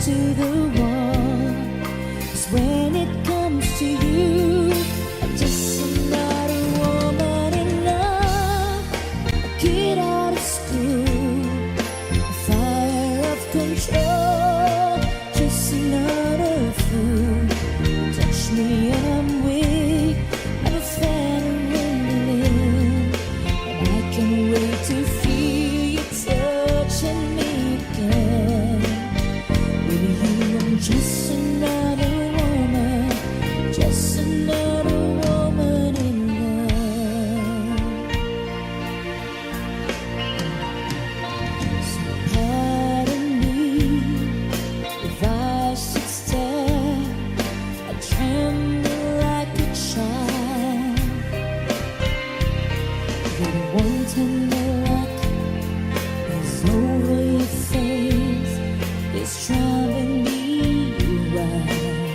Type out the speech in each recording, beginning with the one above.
to the wall. 'Cause when it comes to you, I'm just another woman in love, a kid out of school, a fire of control, just another fool. Touch me and I'm weak, I'm a feather in the wind, and I can't wait to feel you touching me again. With you I'm just another woman, just another woman in love. So pardon me if I should stare, I tremble like a child. With one tender look is over your face, it's driving me wild.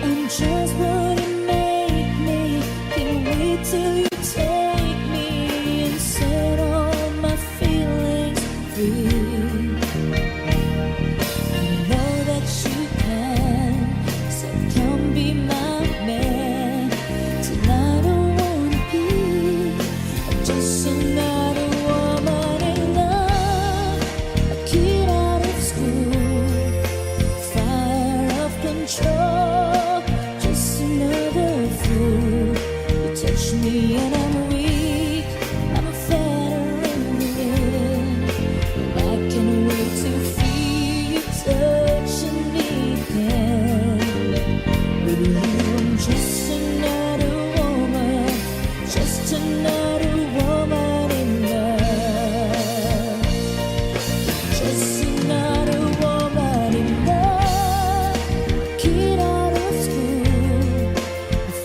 I'm just what you make me, can't wait till you take me and set all my feelings free. I know that you can, so come be my man. Tonight I wanna be just another woman in love, a kid out of school, fire of control, just another fool. You touch me and I'm weak, I'm a feather in the wind, and I can't wait to feel you touching me again. With you I'm just another woman, just another woman in love, just another woman in love, kid out of school,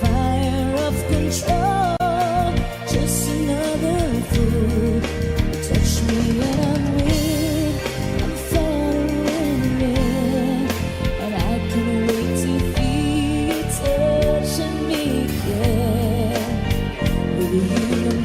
fire of control, just another fool. Touch me and I'm weak, I'm feather in the wind, and I can't wait to feel you touching me again. With you I'm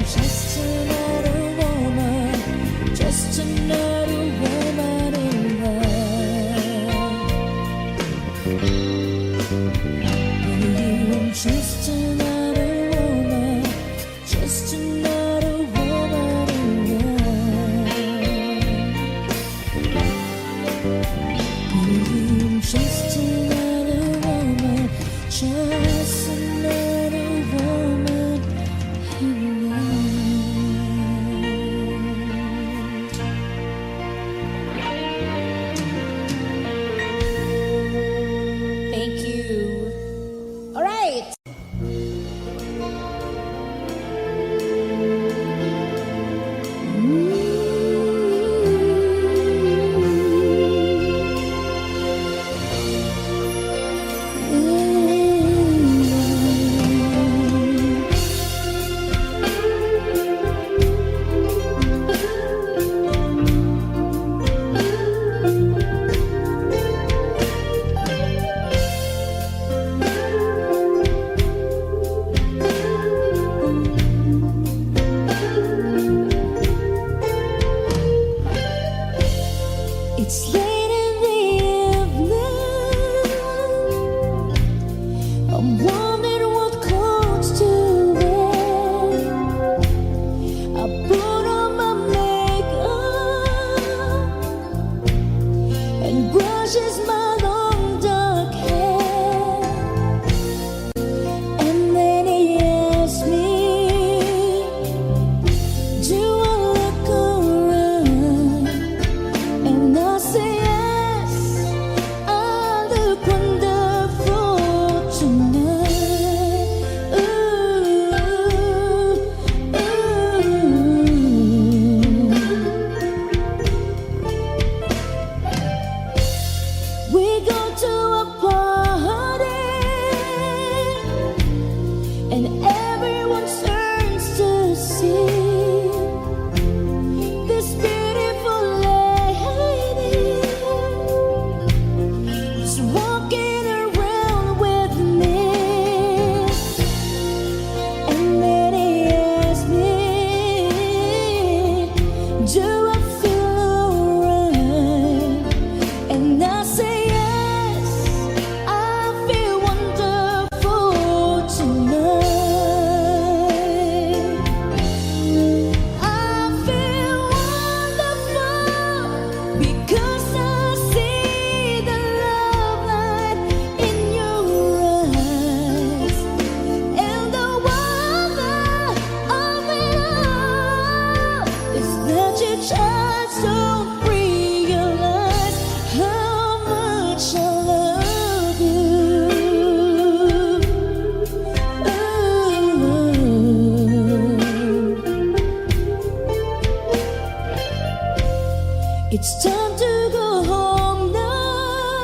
It's time to go home now,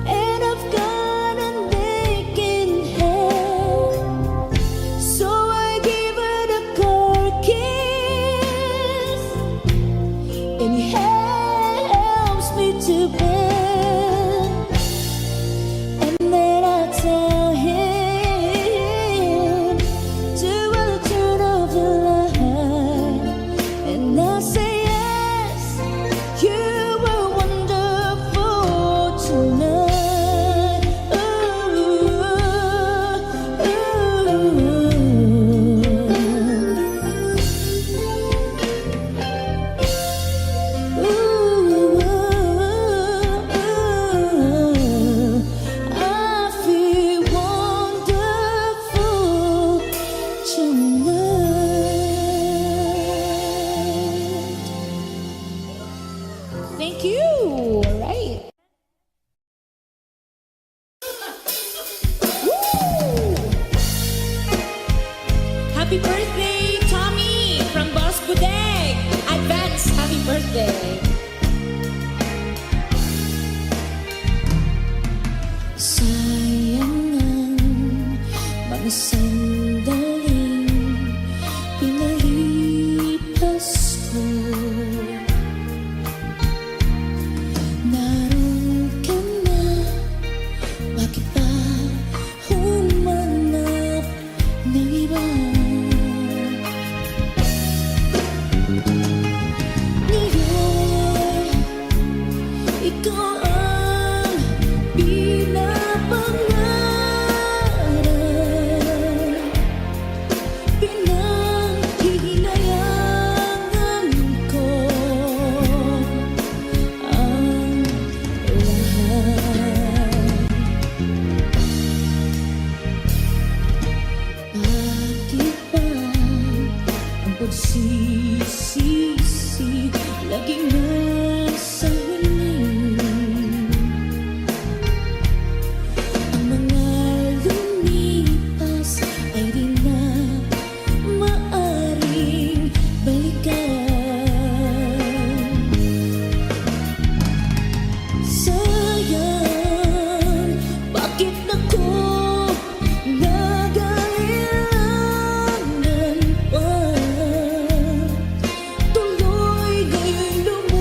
and I've got an aching head, so I give her the cold kiss, and he helps me to bed, and then I tell him to turn off the light, and I say yes, you were wonderful tonight. I feel wonderful tonight. Thank you. All right. Woo! Happy birthday, Tommy, from Boss Budeg. Advance happy birthday. Sayang ang mga sandaling pinalipas ko. Naroon ka na, bakit pa humanap ng iba? Ngayon, ikaw ang pinapangarap, pinanghihinayangan ko ang lahat. Bakit ba ang pagsisisi laging nasa huli? Ang mga lumipas ay di na maaring balikan. Sayang, bakit ako nag-aalilangan pa? Tuloy ngayon'y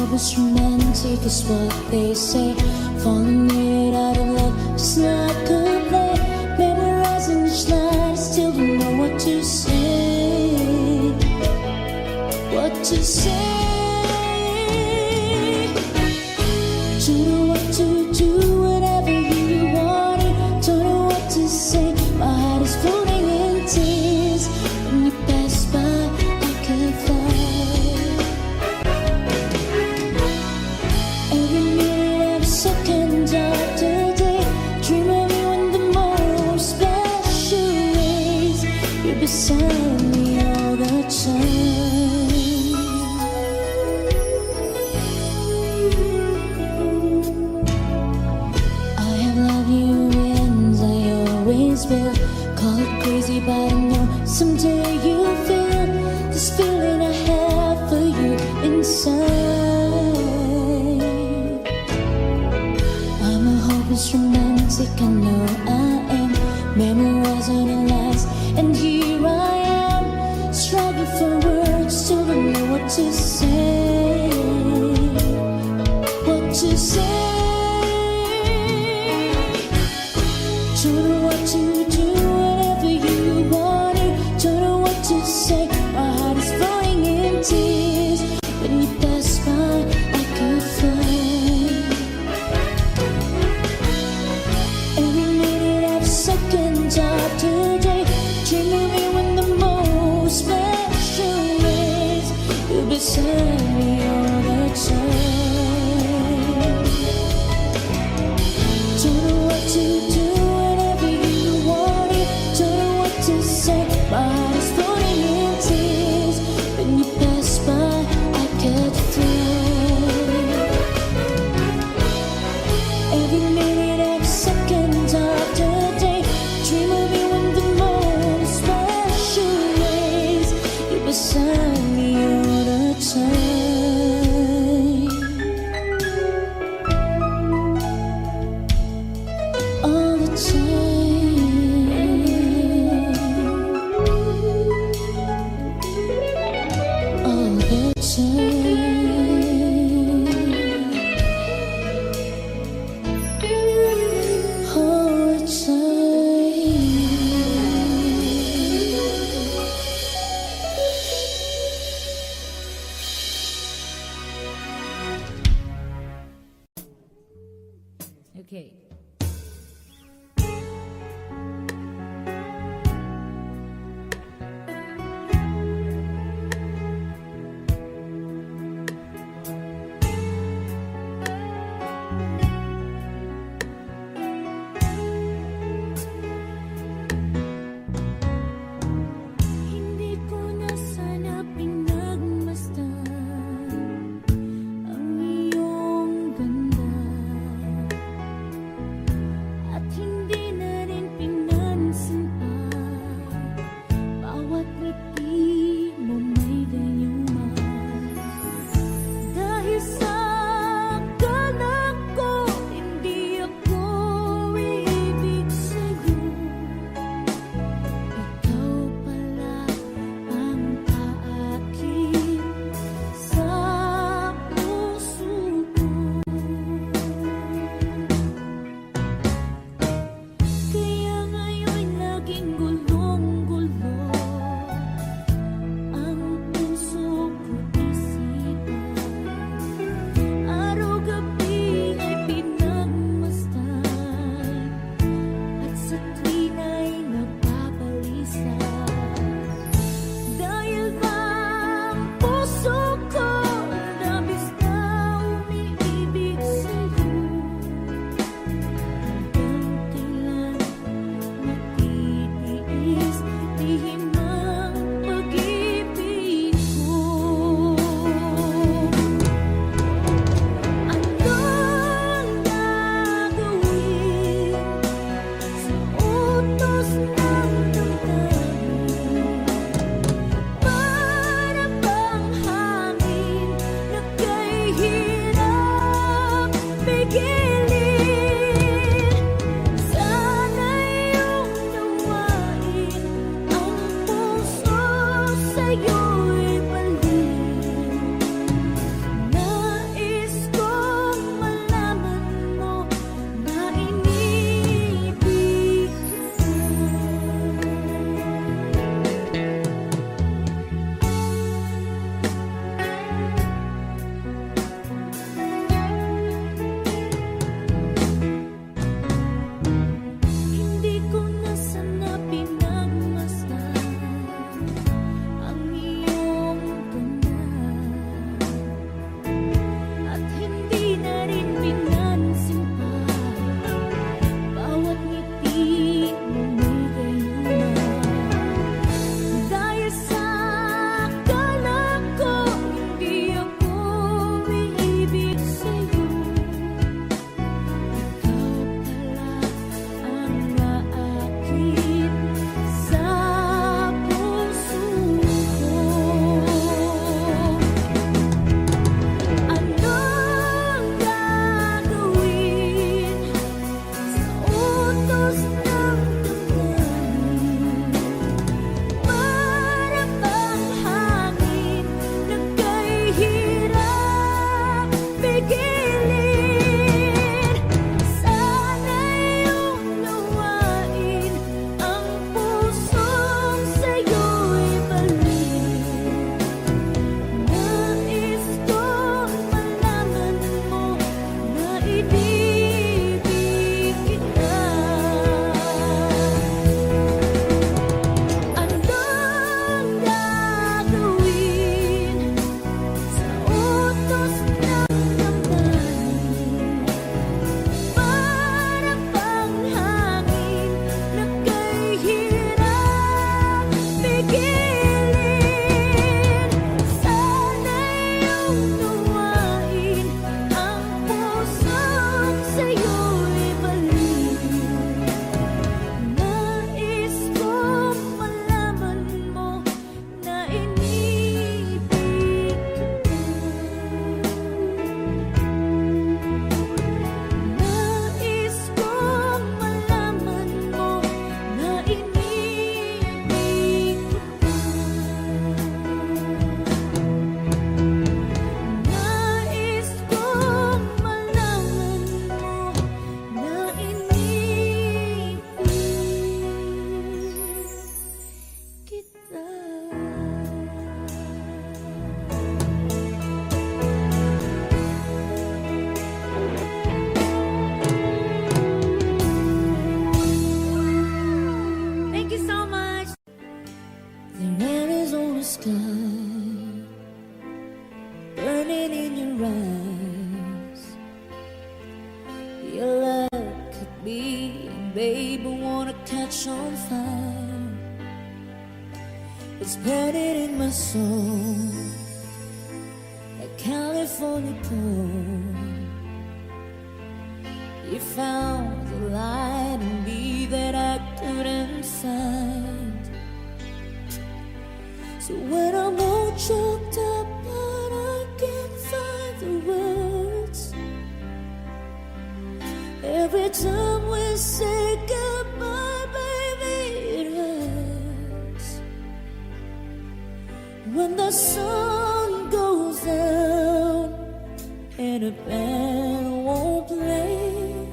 hope it's romantic is what they say. Falling it out of love just like a play. Memorizing each line, still don't know what to say. What to say. Don't know what to do, whatever you want it. Don't know what to say. My heart is floating in tears. When you pass by, I can fly. Every minute, every second of the day, dream of you in the most special ways. You're beside me all the time. I have loved you and I always will. Call it crazy, but I know someday you'll feel this feeling I have for you inside. I'm a hopeless romantic, I know I am. Memorizing the lines, and here I am, struggling for words, still don't know what to say. What to say. Don't know what to do, whatever you want it. Don't know what to say. My heart is flowing in tears. When you pass by, I could fly. Every minute, every second of the day, dream of you in the most special ways. You're beside me all the time. Don't know what to do, whatever you want it. Don't know what to say. My heart is floating in tears. When you pass by, I could fly. Every minute, every second of the day, dream of you in the most special ways. You're beside me all the time. All the time. All the time. All the time. Okay. Hindi ko na sana pinagmasdan ang iyong ganda, at hindi na rin pinansin pa bawat ngiti mo may ganyuma. Dahil sa akala ko hindi ako iibig sa'yo, ikaw pala ang aakit sa puso ko. Kaya ngayon laging gulong-gulo ang puso ko isipan. Araw-gabi ay pinagmasdan at sa tuwin ay nagpabalisa. Dahil ba ang puso ko labis na umiibig sa'yo, hanggang kailan matitiis lihim ng pag-ibig ko. Anong gagawin sa utos ng damdamin? Para bang hangin na kay hirap pigilin? Sana iyong nawain ang puso sa'yo'y balik. Nais catch on fire. It's burning in my soul, like California cold. You found the light in me that I couldn't find. So when I'm all choked up but I can't find the words, every time we say goodbye, baby, it hurts. When the sun goes down and a band won't play,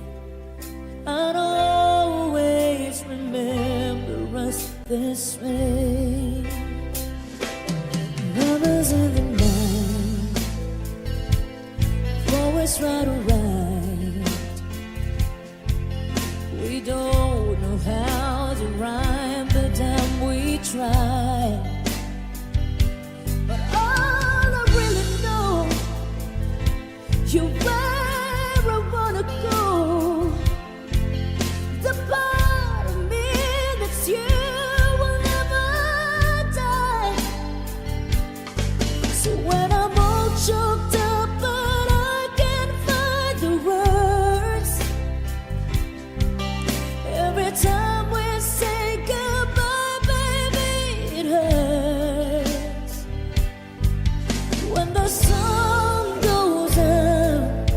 I'd always remember us this way. Lovers in the night, always right or right. We don't know how to rhyme, but damn we try. But all I really know, you're where I wanna go. The part of me that's you will never die. So when I'm all choked up but I can't find the words, every time we say goodbye, baby, it hurts. When the sun goes up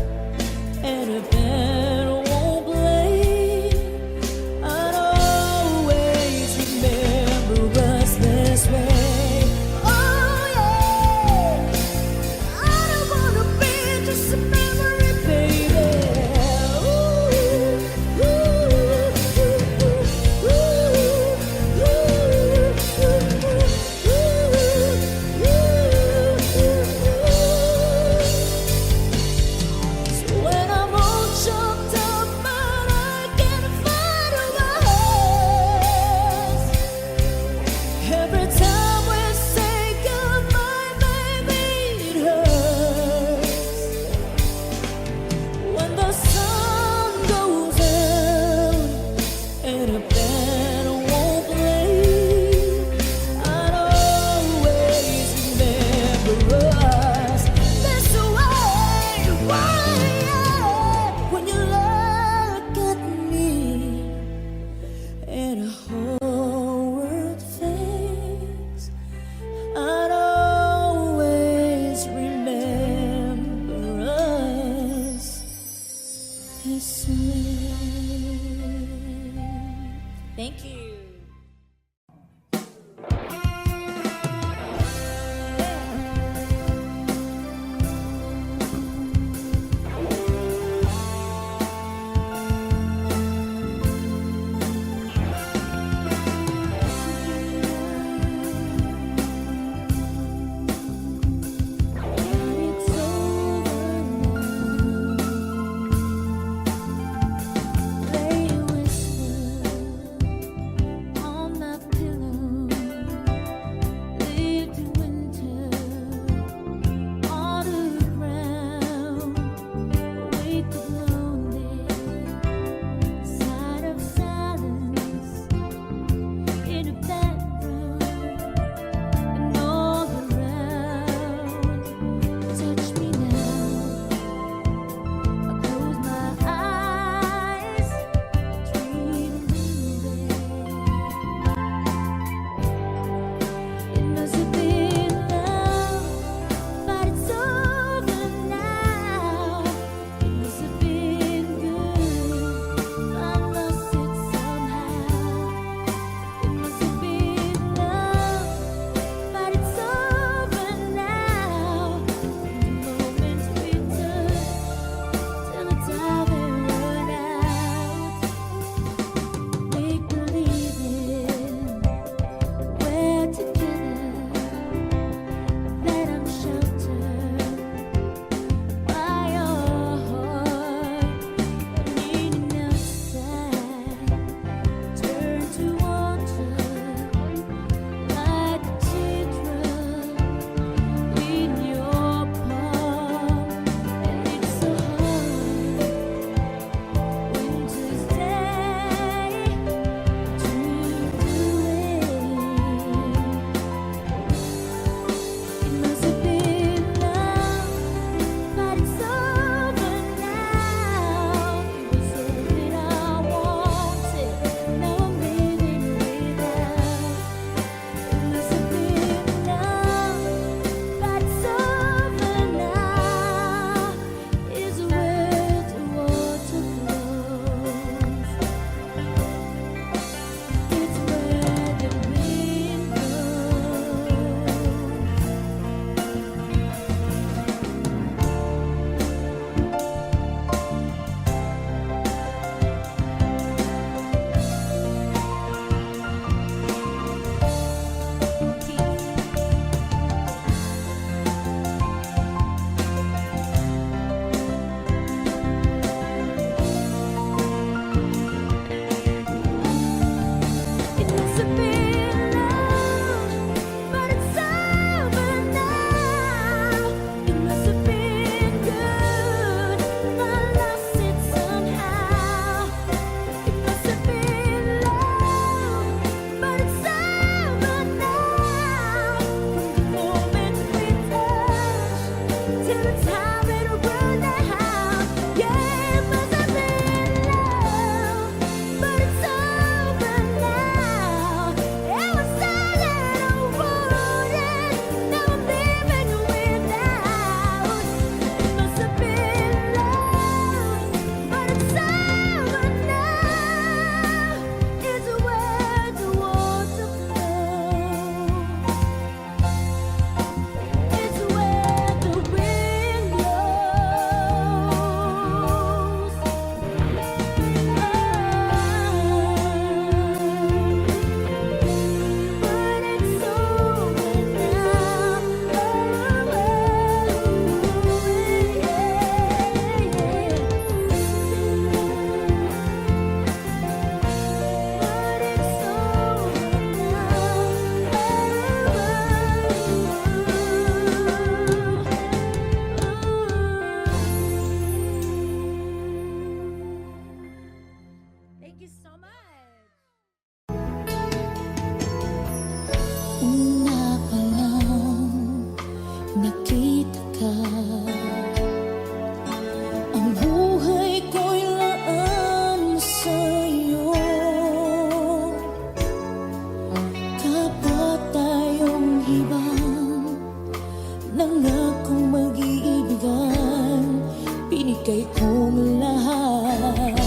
ibigay kong lahat.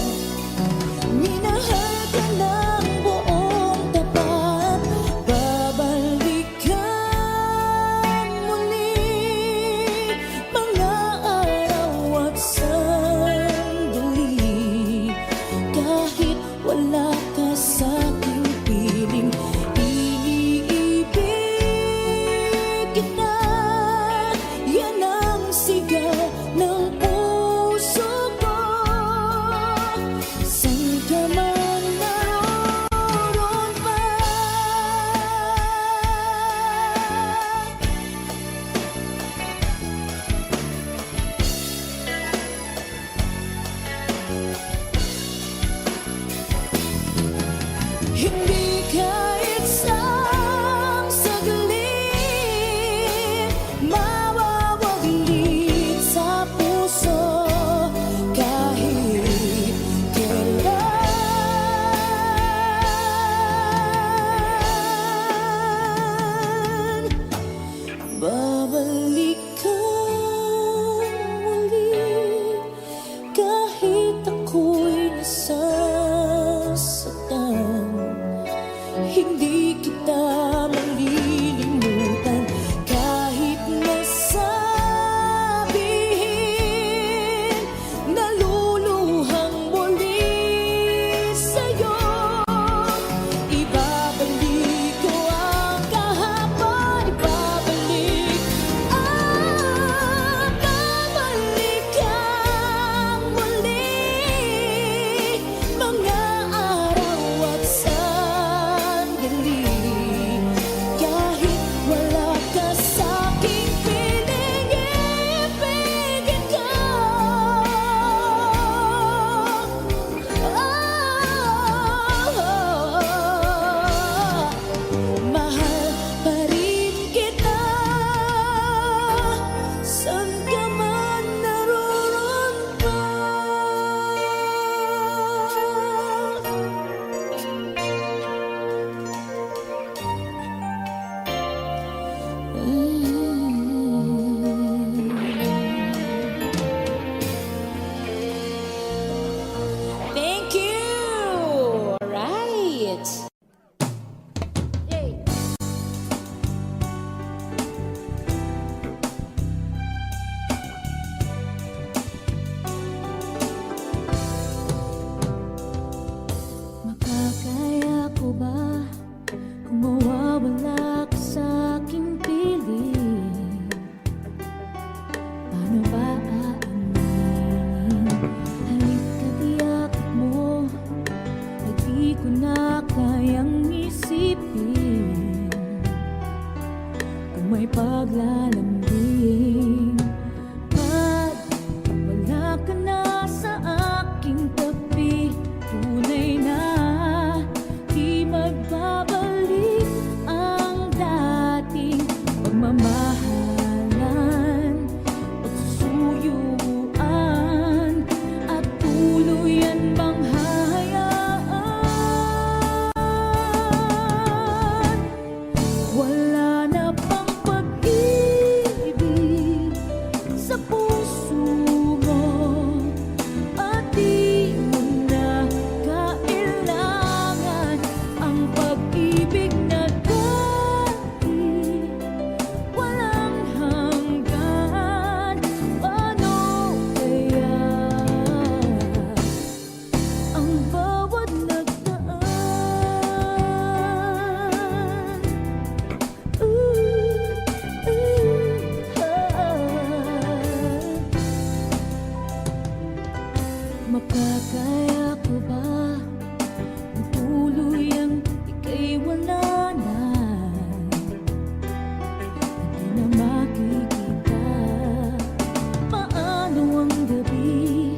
Minahal ka ng buong tapat, babalikan muli mga araw at sandali. Kahit wala ka sa'king piling, iibig kita. Yan ang sigaw ng puso ko. San ka man naroon pa, hindi kahit isang saglit mawawaglit sa puso. Kahit kailan, babalik ka muli. Kahit ako'y nasasaktan, hindi kita malilimutan. Kahit nasabihin, naluluhang muli sa'yo. Ibabalik ko ang kahapon, ibabalik, babalik kang muli. Mga araw at sandali, kahit wala ka sa'king piling, ibigin ka. Mahal pa rin kita, saan ka man naroon pa. Thank you. All right. Yay! Makakaya ko ba kung mawawala ka sa'king piling? Paano ba aaminin? Halika tiyak mo, ay di ko na kayang isipin. Kung may paglalambing, pag wala ka na sa aking tabi, tunay na di magbabalik ang dating pagmamahalan, pagsusuyuan, at tuluyan bang hahayaan. Wala na bang pag-ibig sa puso mo, at di mo na kailangan ang pag-ibig na dati walang hanggan. Paano kaya ang bawat nagdaan? Makakaya ko ba ang tuluyang ika'y wala na? Hindi na makikita. Paano ang gabi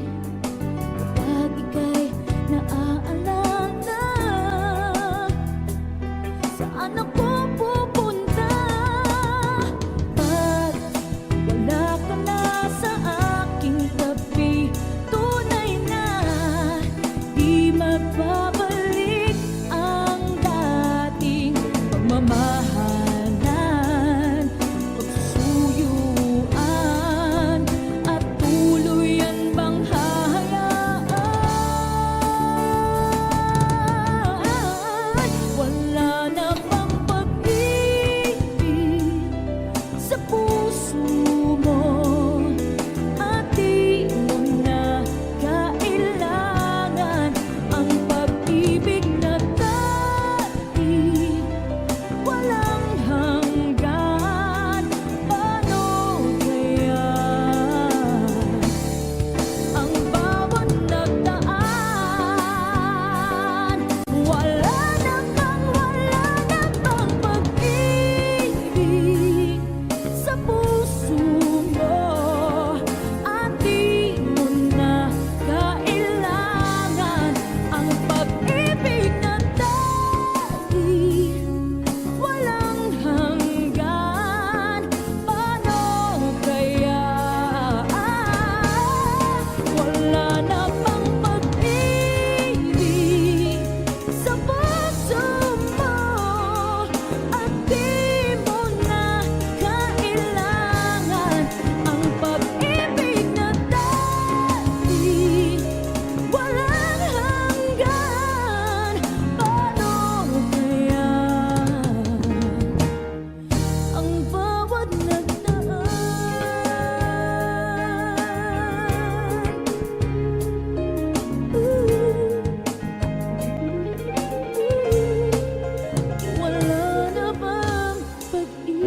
kapag ika'y naaalala? Saan ako pupunta pag wala ka na sa aking tabi? Tunay na di wala na pang pag-ibig sa puso mo, at di mo na kailangan ang pag-ibig na dati walang hanggan. Paano kaya ang bawat nagdaan? Wala na bang pag-ibig?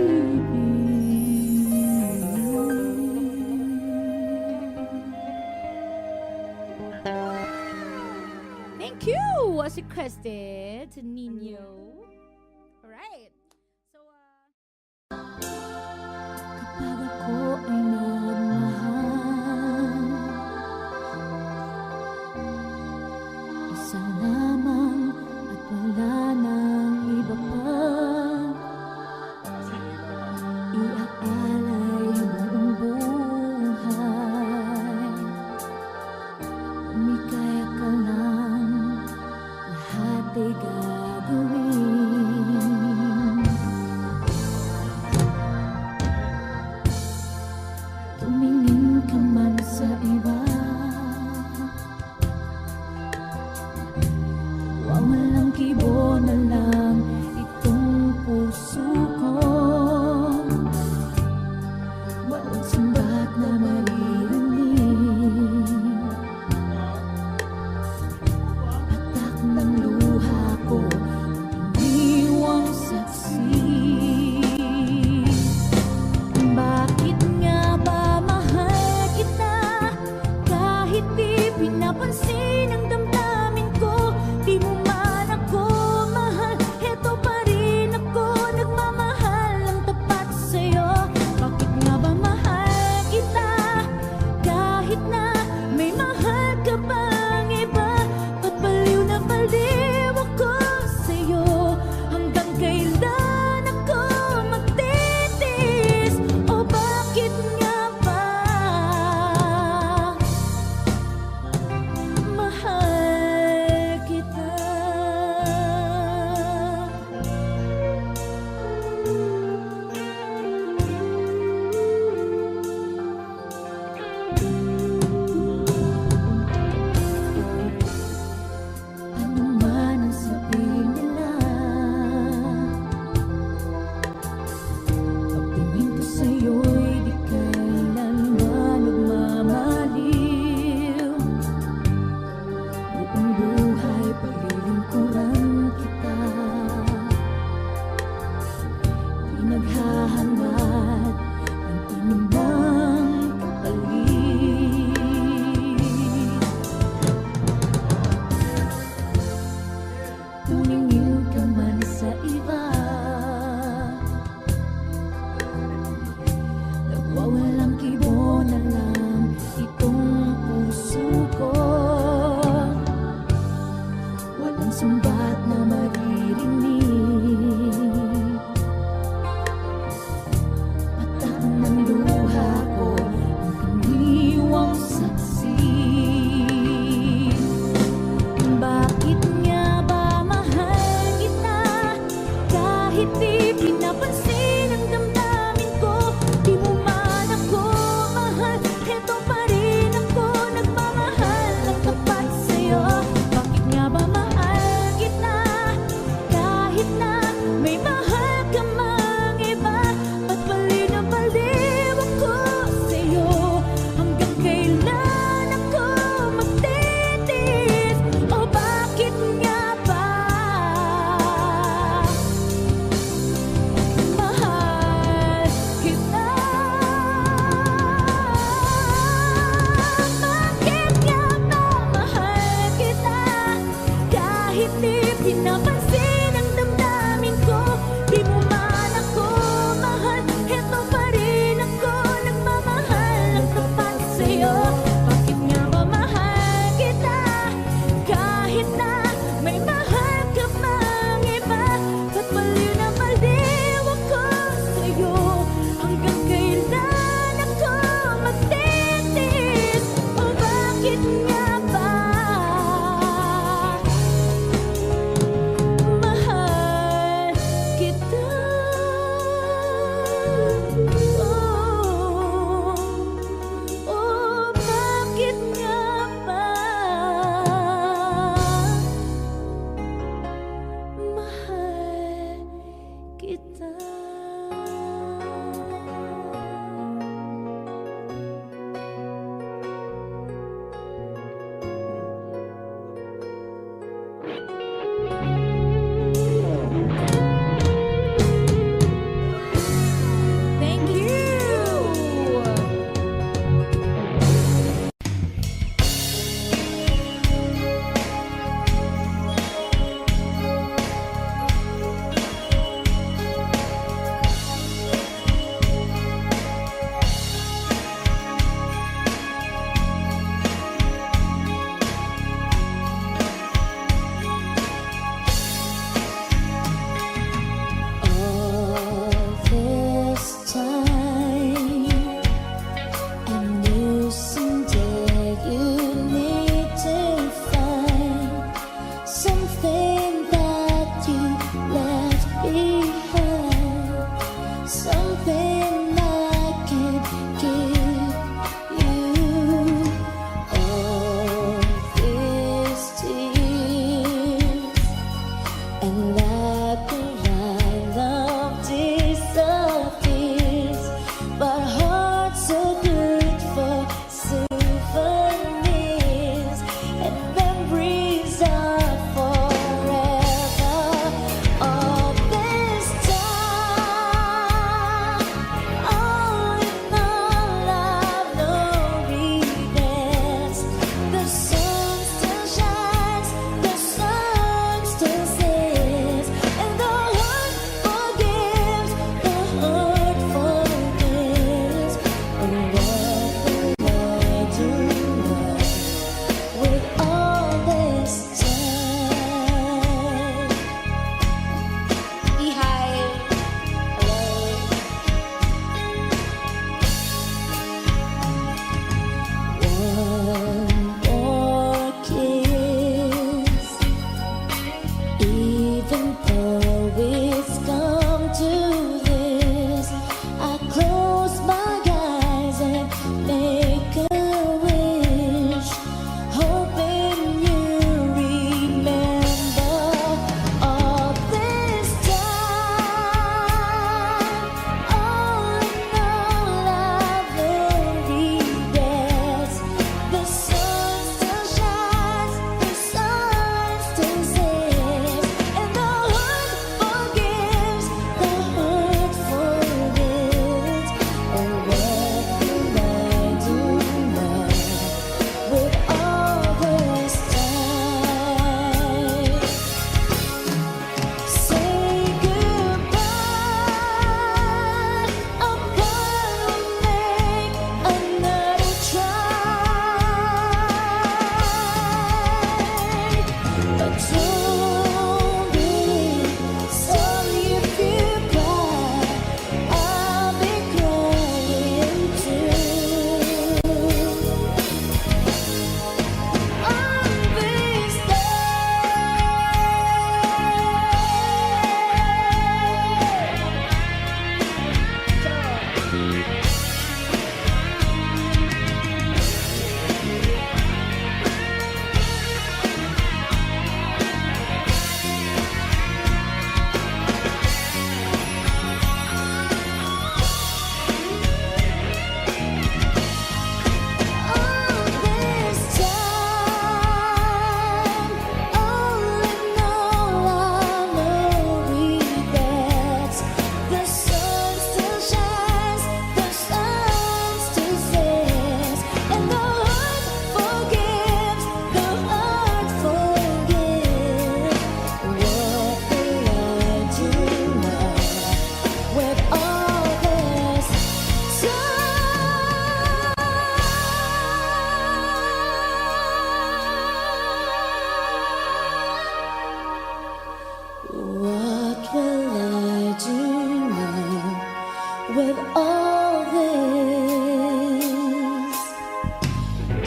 Thank you! Was requested to Nino. Alright. So, Kapag ako ay nagmahal, isa lamang at wala nang iba pa, iaalay buong buhay. Umikaya ka lang, lahat ay gagawin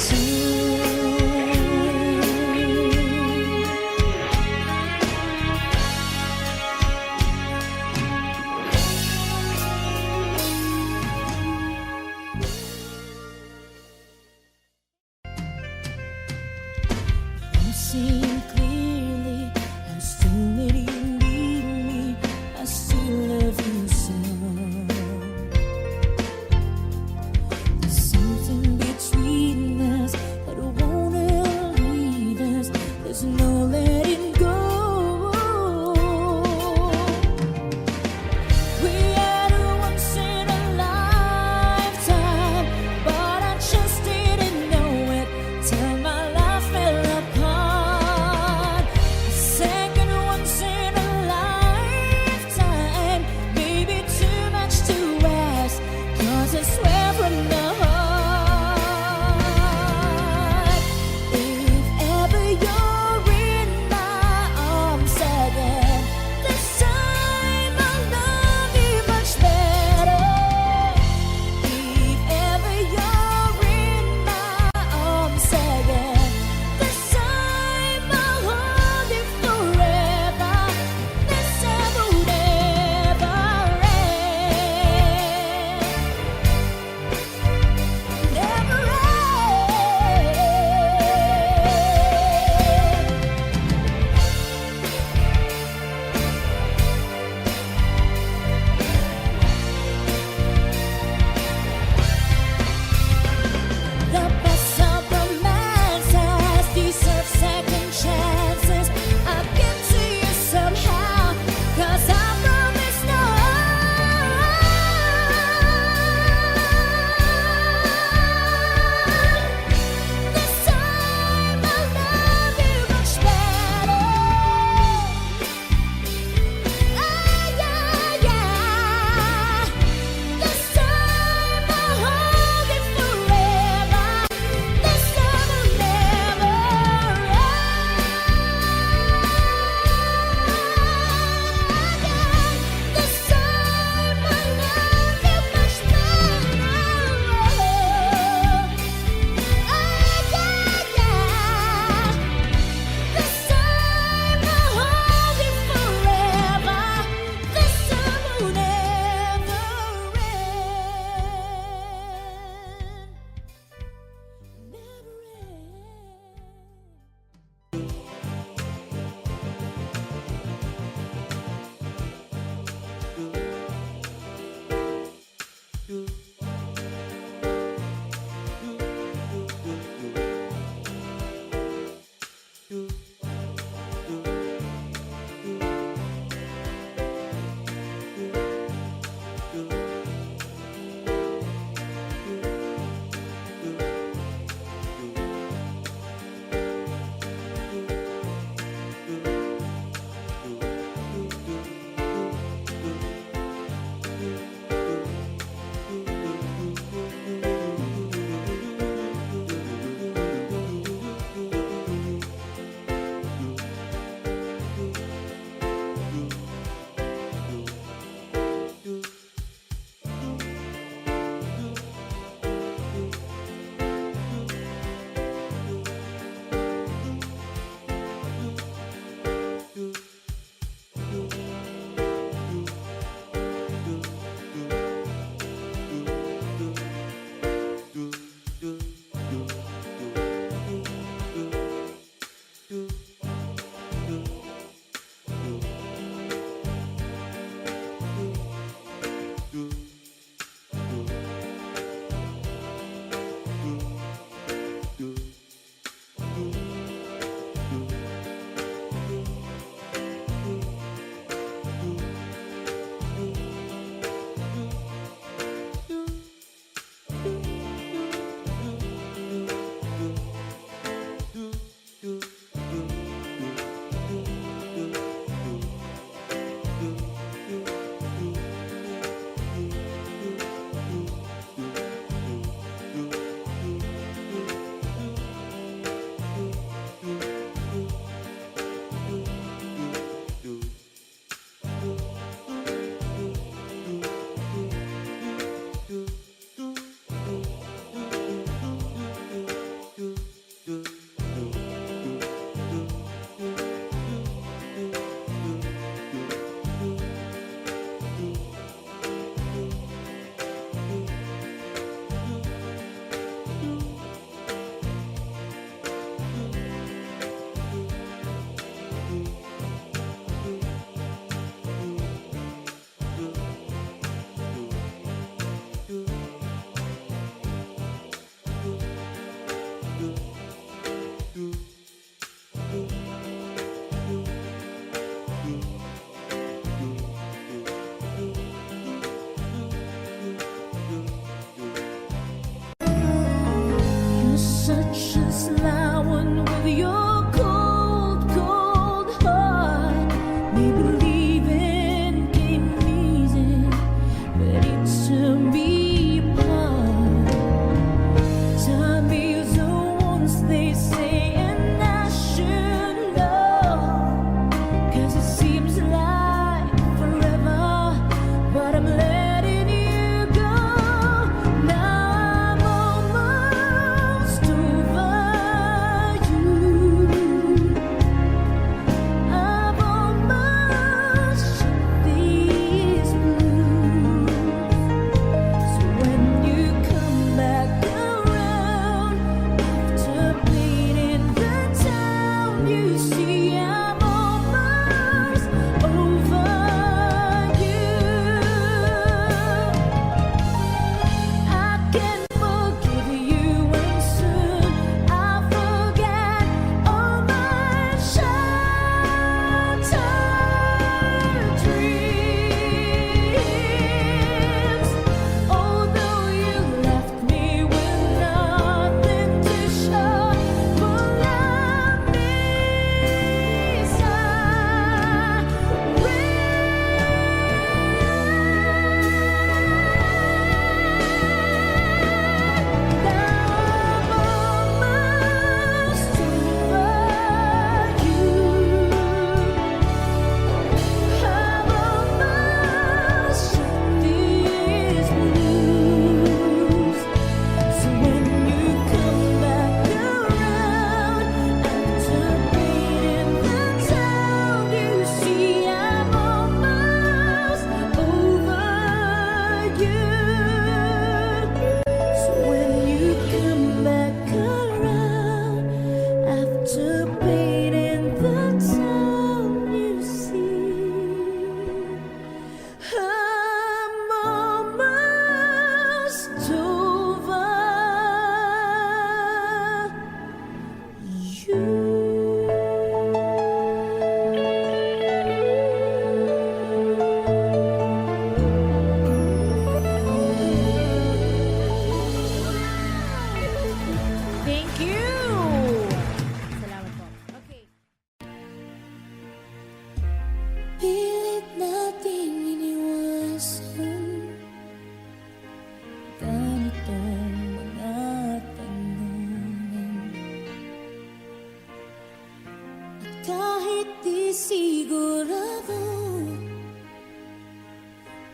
I'm seeing clearly, I still let you need me, I still love you so. There's something between us that won't ever leave us, there's no letting go. We had a once in a lifetime, but I just didn't know it till my life fell apart. such a sly one with your cold, cold heart. Maybe leaving came easy, but it should be apart. Time is a once they say, and I should know, 'cause it seems like forever, but I'm letting you go. Now I'm almost over you. I've almost shut these blues. So when you come back around after bleeding the town, you see I'm almost over you. I can forgive you, and soon I'll forget all my shattered dreams. Although you left me with nothing to show for love miss, so when you come back around after bleeding the town, you see I'm almost over you. So when you come back around after bleeding the town, you see I'm almost over you. Thank you! Salamat po. Okay. Pilit nating iniwasan ganitong mga tanungan. At kahit di sigurado,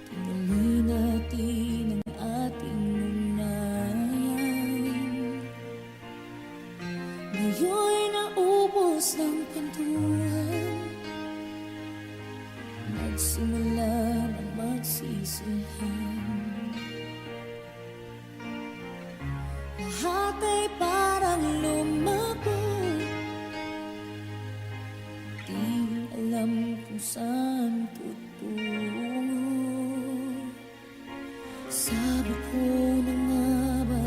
tinuloy natin ang ating ugnayan. Ngayon'y naubos ng kwentuhan, nagsimula na magsisihan. Lahat ay parang lumago, di alam kung saan tutungo. Sabi ko na nga ba,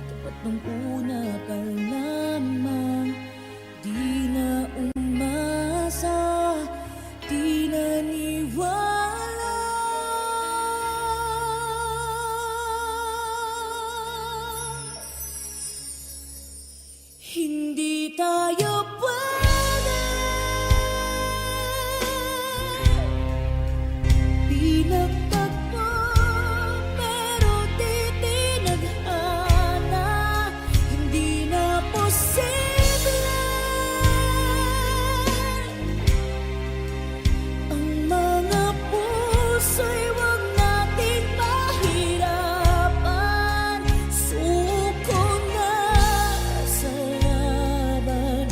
tapat nung una pa lamang, di na umasa, di naniwala. Hindi tayo pwede pinagtagpo, pero di tinadhana. Hindi na posible ang mga puso'y wag nating pahirapan. Suko na sa laban,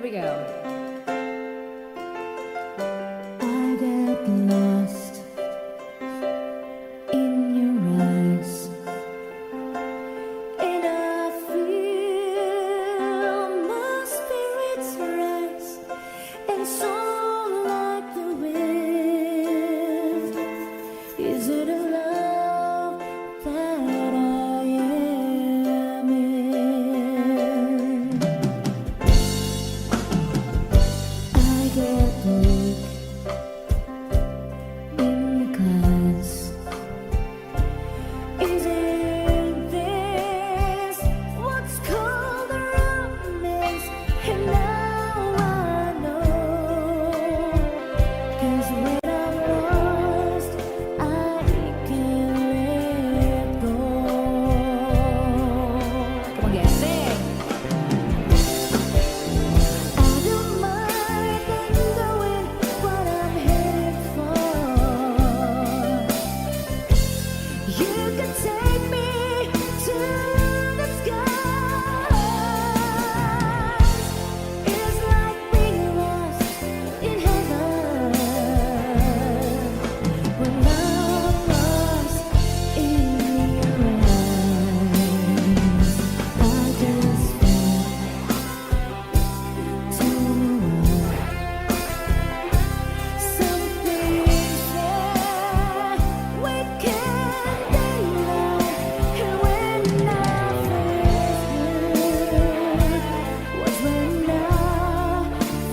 we go. I get lost in your eyes, and I feel my spirits rise, and soar like the wind. Is it a love that I am in? I get weak in the clouds. Isn't this what's called a romance? And now I know, 'cause when I'm lost, I can't let go. Come on, guys, sing. I don't mind knowing what I'm headed for. You can take me to the sky. It's like being lost in heaven. When I'm lost in your eyes, I just to something that we can't deny. And when I first knew was when I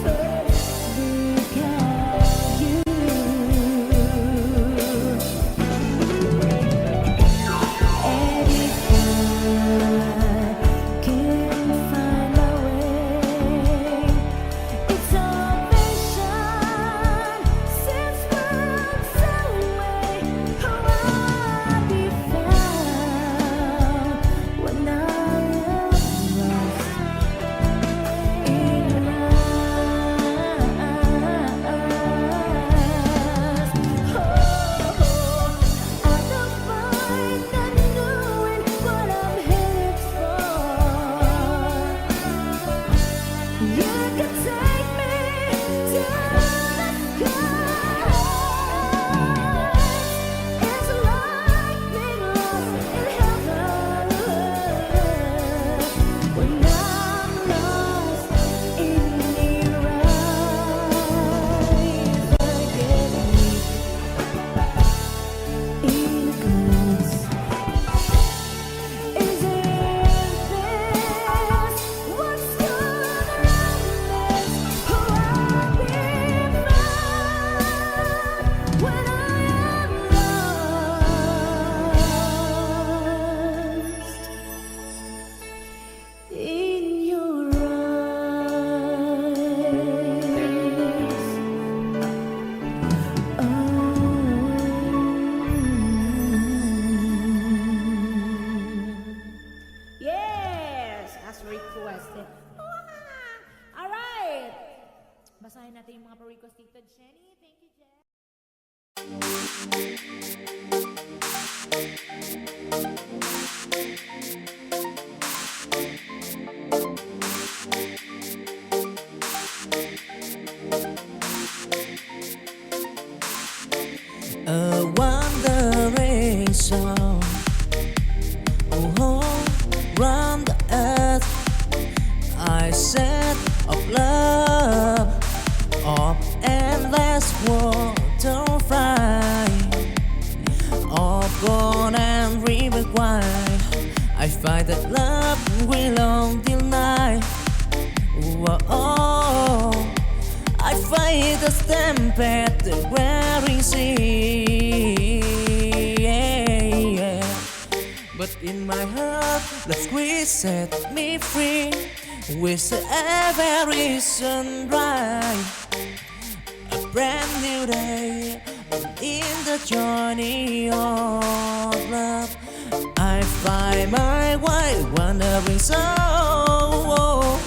first became you. And if I can find my way, it's salvation. Since worlds away, how I'll be found when I am lost in your eyes. Oh, I don't mind not knowing what I'm headed for. You can take me to the sky. It's like being lost in heaven. When I'm lost in your eyes, I get weak in the clouds. Isn't this what's gonna romance? Oh, I'll be found when I am lost in your eyes. Yes, as requested. All right. Basahin natin yung mga pa-request dito, Jenny. Thank you, Jen. A wandering song, oh, round the earth. I said of love, of endless waterfly, of gold and river wide. I find that love will long deny. Oh, I fight the stampede, the wearing sea. But in my heart, love squeeze set me free. With every sunrise, a brand new day. In the journey of love, I find my way, wandering soul.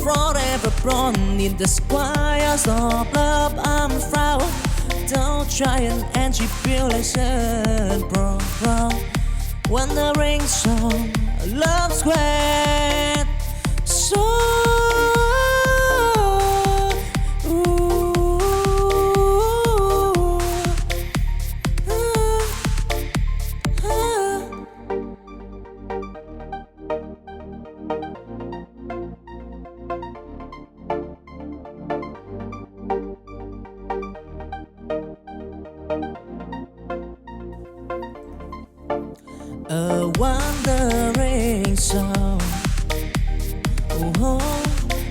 Forever born in the squires of love, I'm proud. Don't try and tribulation, bro. Wandering song, love square. a wandering soul. Oh,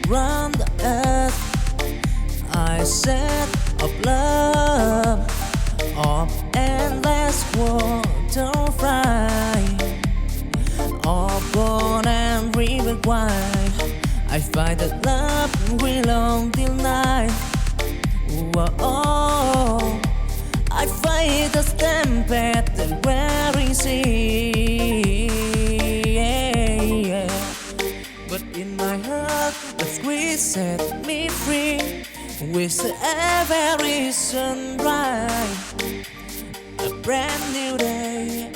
round the earth I set of love, of endless water fly, of born and river wide. I find that love will long till night. Whoa, I fight the tempest, the weary sea. But in my heart, the squeeze set me free. With every sunrise, a brand new day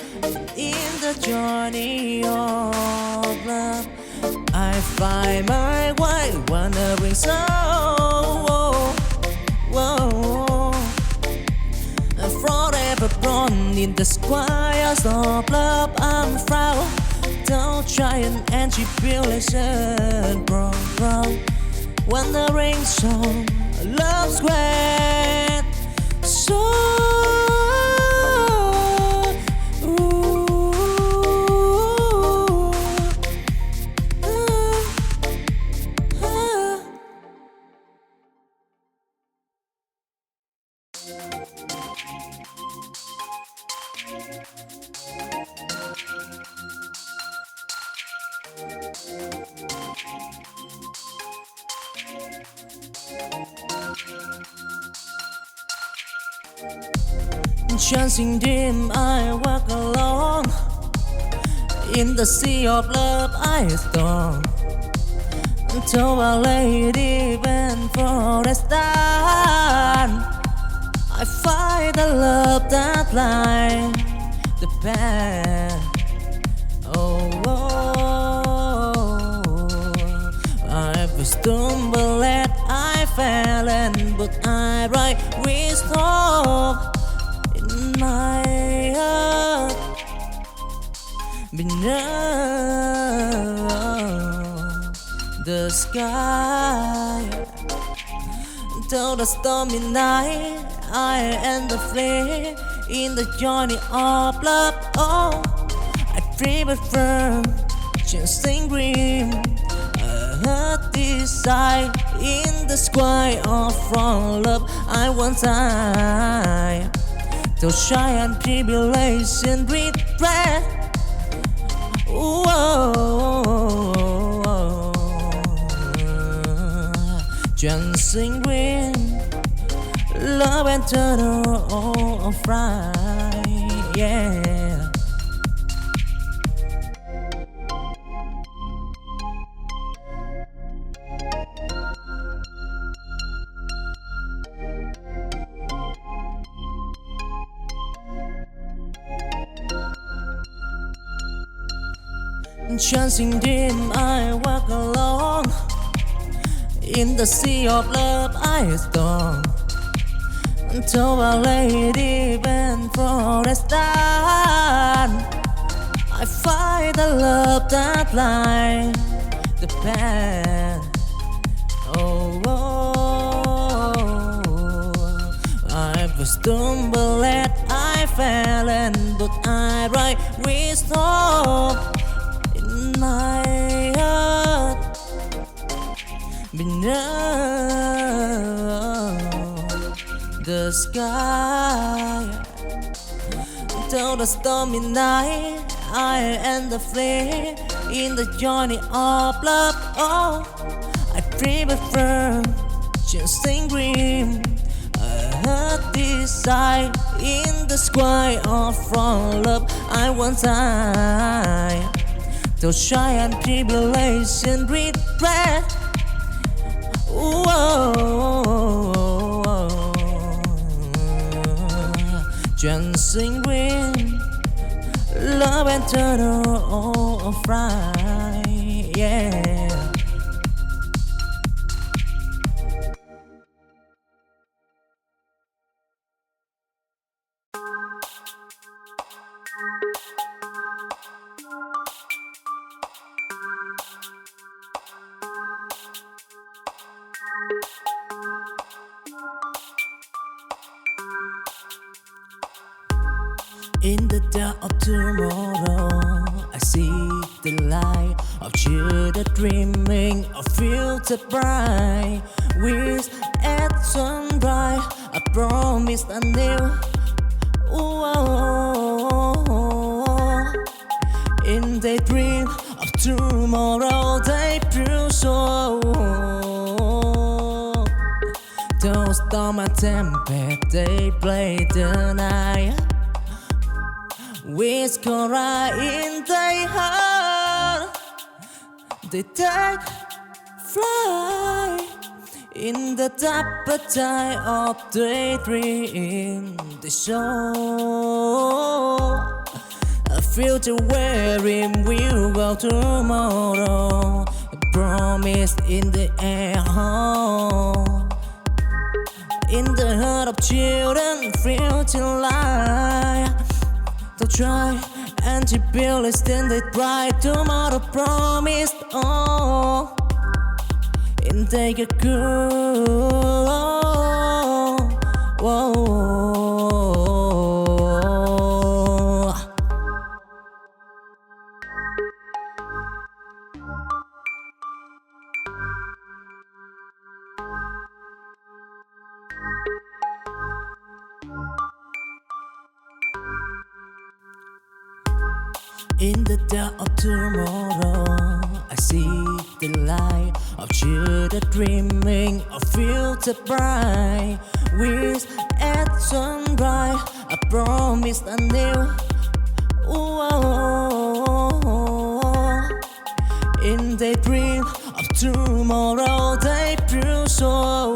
in the journey of love. I find my way, wandering soul. Forever born in the squires of love, I'm proud. Don't giant and tribulation, bro. Wandering soul, love's great. So chancing dim, I walk alone. In the sea of love I storm, until Our Lady and forest done. I find the love that lies the path. I stumbled and I fell, and but I right with hope in my heart. Beneath the sky, till the stormy night, I and the flame in the journey of love. Oh, I dream it firm, chasing dream. I heard desire in the sky of from love. I want time to shine and tribulation regret. Dancing wind, love and turtle of fry, yeah. Chancing dim, I walk alone. In the sea of love I storm, until Our Lady and forest done. I find the love that lies the path. I stumbled and I fell, and but I right with hope in my heart. Beneath the sky, till the stormy night, I and the flame in the journey of love. Oh, I dream it firm, chasing dream. I heard desire in the sky of from love. I want time to shine and tribulation regret. Dancing wind, love and turtle of fry, yeah. In the dark of tomorrow, I see the light of children dreaming of future bright. With at sunrise, I promise a new. In the dream of tomorrow, they prove so. Those storm and tempest, they play the night. With Cora in their heart, they take flight in the deeper tide of daydream. They show a future wherein we'll go tomorrow. A promise in the air. In the heart of children, future light. They'll try and to build a standard bright tomorrow promised. And take a cool. In the dark of tomorrow, I see the light of children dreaming of future bright. With at sunrise, I promise a new. In the dream of tomorrow, they prove so.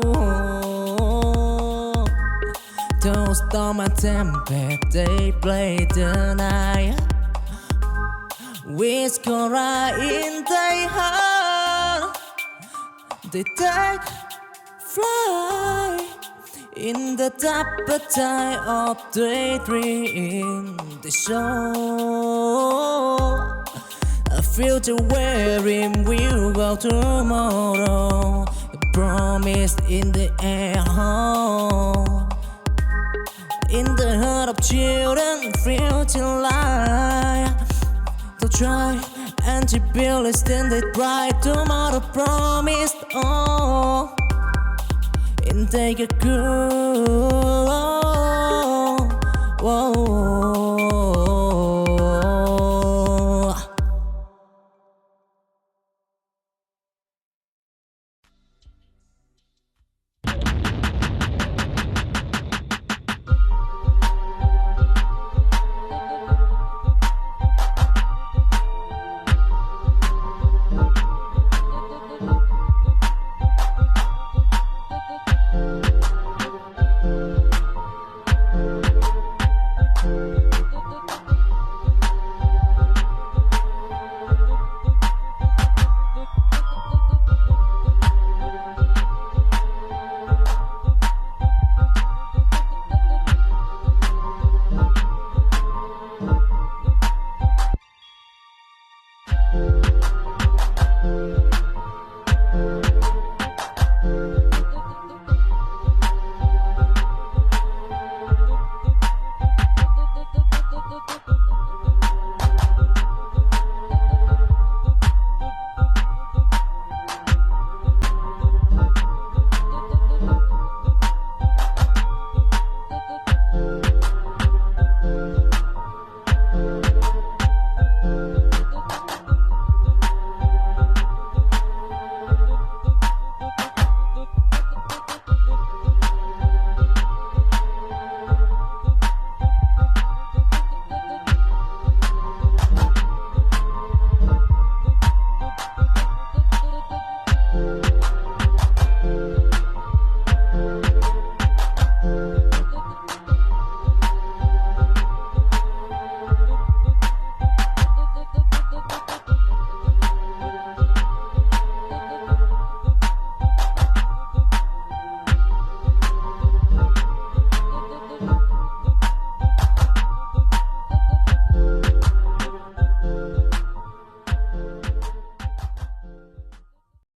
Those storm and tempest, they play the night. With Cora in their heart, they take flight in the deeper tide of daydream. They show a future wherein we'll go tomorrow. A promise in the air. In the heart of children, future light. They'll try and to build a standard bright tomorrow promised. And take a cool.